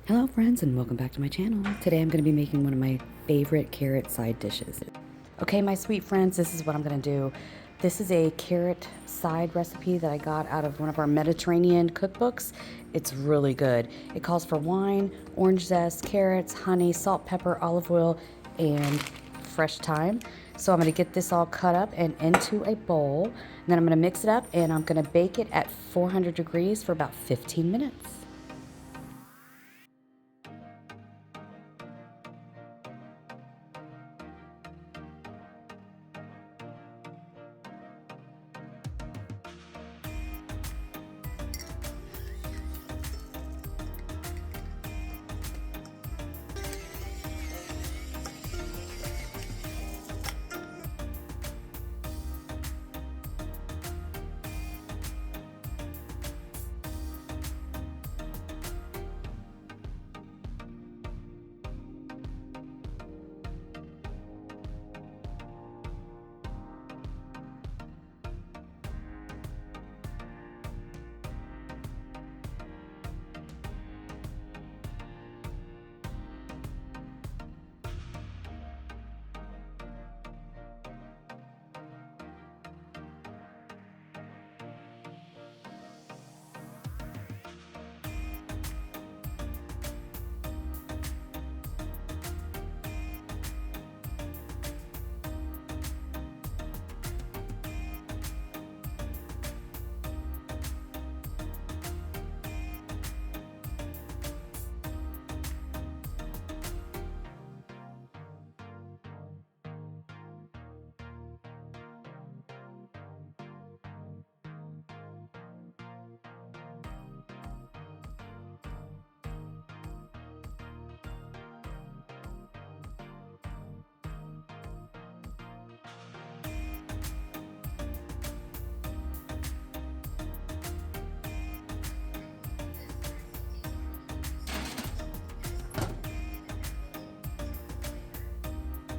Hello friends and welcome back to my channel. Today I'm going to be making one of my favorite carrot side dishes. Okay my sweet friends, this is what I'm going to do. This is a carrot side recipe that I got out of one of our Mediterranean cookbooks. It's really good. It calls for wine, orange zest, carrots, honey, salt, pepper, olive oil, and fresh thyme. So I'm going to get this all cut up and into a bowl. And then I'm going to mix it up and I'm going to bake it at 400 degrees for about 15 minutes.